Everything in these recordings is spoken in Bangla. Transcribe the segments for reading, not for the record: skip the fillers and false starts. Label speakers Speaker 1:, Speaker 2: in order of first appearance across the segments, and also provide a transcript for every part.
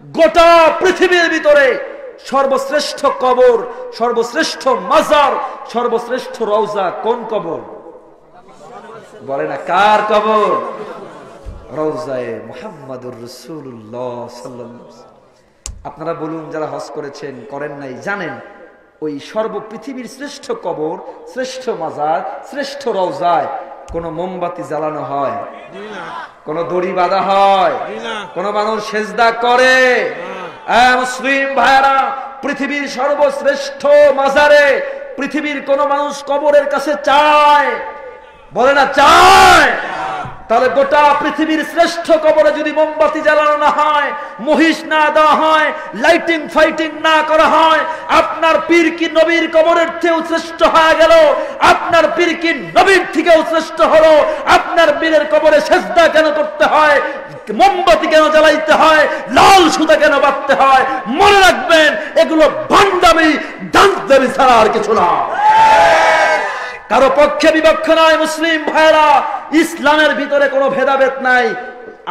Speaker 1: গোটা পৃথিবীর ভিতরে সর্বশ্রেষ্ঠ কবর, সর্বশ্রেষ্ঠ মাজার, সর্বশ্রেষ্ঠ রওজা কোন কবর? বলে না কার কবর? রওজায়ে মুহাম্মাদুর রাসূলুল্লাহ সাল্লাল্লাহু আলাইহি ওয়াসাল্লাম। আপনারা বলুন, যারা হজ করেছেন, করেন নাই, জানেন ওই সর্বপৃথিবীর শ্রেষ্ঠ কবর, শ্রেষ্ঠ মাজার, শ্রেষ্ঠ রওজায় কোন মোমবাতি জ্বালানো হয়? কোন দড়ি বাঁধা হয়? কোন মানুষ সেজদা করে? মুসলিম ভাইরা, পৃথিবীর সর্বশ্রেষ্ঠ মাজারে পৃথিবীর কোন মানুষ কবরের কাছে চায়? বলে না চায়। তাহলে গোটা পৃথিবীর শ্রেষ্ঠ কবরে যদি মোমবাতি জ্বালানো না হয়, মহিষ না দেওয়া হয়, লাইটিং ফাইটিং না করা হয়, আপনার পীর কি নবীর কবরের থেকেও শ্রেষ্ঠ হয়ে গেল? আপনার পীর কি নবীর থেকেও শ্রেষ্ঠ হলো? আপনার পীরের কবরে সেজদা কেন করতে হয়? মোমবাতি কেন জ্বালাইতে হয়? লাল সুতা কেন বাঁধতে হয়? মনে রাখবেন, এগুলো ভণ্ডামি, দান্দামি ছাড়া আর কিছু না। কারো পক্ষে বিপক্ষ নয়। মুসলিম ভাইরা, ইসলামের ভিতরে কোনো ভেদাভেদ নাই।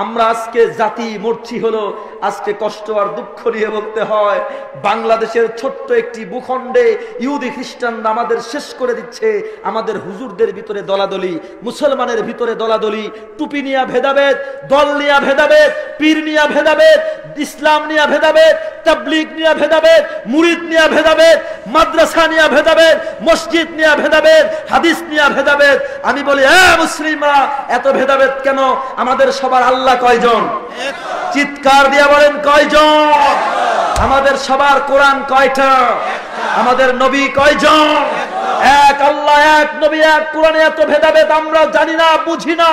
Speaker 1: আমরা আজকে জাতি মরছি হলো, আজকে কষ্ট আর দুঃখ নিয়ে বলতে হয়, বাংলাদেশের ছোট্ট একটি ভূখণ্ডে ইহুদি খ্রিস্টানরা আমাদের শেষ করে দিচ্ছে। আমাদের হুজুরদের ভিতরে দলাদলি, মুসলমানের ভিতরে দলাদলি, টুপি নিয়ে ভেদাভেদ, দল নিয়ে ভেদাভেদ, পীর নিয়ে ভেদাভেদ, ইসলাম নিয়ে ভেদাভেদ, তাবলীগ নিয়ে ভেদাভেদ, মুরিদ নিয়ে ভেদাভেদ, মাদ্রাসা নিয়ে ভেদাভেদ, মসজিদ নিয়ে ভেদাভেদ, হাদিস নিয়ে ভেদাভেদ। আমি বলি, মুসলিমরা, এত ভেদাভেদ কেন? আমাদের সবার আল্লাহ কয়জন? চিৎকার দিয়ে বলেন কয়জন? আমাদের সবার কোরআন কয়টা? আমাদের নবী কয়জন? এক আল্লাহ, এক নবী, এক কোরআনে এত ভেদাভেদ আমরা জানি না, বুঝি না।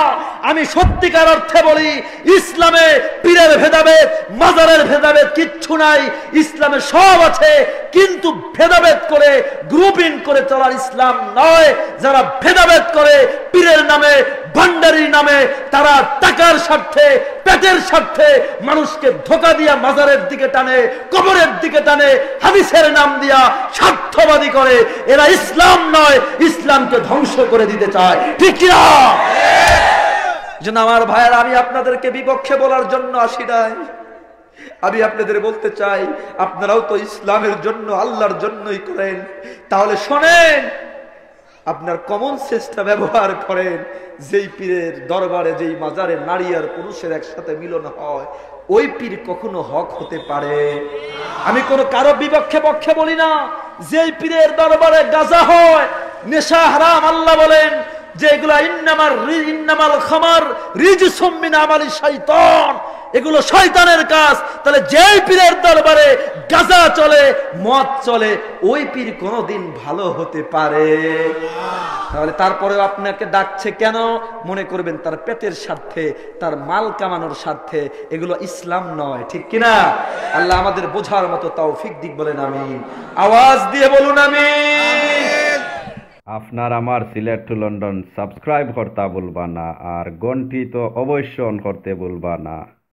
Speaker 1: আমি সত্যিকার অর্থে বলি, ইসলামে পীরের ভেদাভেদ, মাজারের ভেদাভেদ কিচ্ছু নাই। ইসলামে সব আছে, কিন্তু ভেদাভেদ করে গ্রুপিং করে চলার ইসলাম নয়। যারা ভেদাভেদ করে পীরের নামে, ভান্ডারির নামে, তারা টাকার স্বার্থে, পেটের স্বার্থে মানুষকে ধোঁকা দিয়া মাজারের দিকে টানে, কবরের দিকে টানে, হাদিসের নাম দিয়া স্বার্থবাদী করে। এরা ইসলাম নয়, ইসলামকে ধ্বংস করে দিতে চায়, ঠিক কিনা? যেন আমার ভাইয়েরা, আমি আপনাদেরকে বিপক্ষে বলার জন্য আসি নাই। আমি আপনাদের বলতে চাই, আপনারাও তো ইসলামের জন্য, আল্লাহর জন্যই করেন। তাহলে শোনেন, আপনার কমন সেন্সটা ব্যবহার করেন। যেই পীরের দরবারে, যেই মাজারে নারী আর পুরুষের একসাথে মিলন হয়, ওই পীর কখনো হক হতে পারে? আমি কোনো কারো বিপক্ষে পক্ষে বলি না। যেই পীরের দরবারে গাঁজা হয়, নেশা হারাম, আল্লাহ বলেন যে এগুলা ইন্নামাল খামার রিজসুম মিন আমালি শাইতান, এগুলো শয়তানের কাজ। তাহলে যেই পীরের দরবারে গাঁজা চলে, মদ চলে, ওই পীর কোনোদিন ভালো হতে পারে? তাহলে তারপরেও আপনাকে ডাকছে কেন? মনে করবেন তার পেটের স্বার্থে, তার মাল কামানোর স্বার্থে। এগুলো ইসলাম নয়, ঠিক কিনা? আল্লাহ আমাদের বোঝার মতো তৌফিক দিক, বলেন আমিন। আওয়াজ দিয়ে বলুন আমিন।
Speaker 2: আপনার আমার সিলেট টু লন্ডন সাবস্ক্রাইব করতে ভুলবা না, আর ঘন্টি তো অবশ্যই অন করতে ভুলবা না।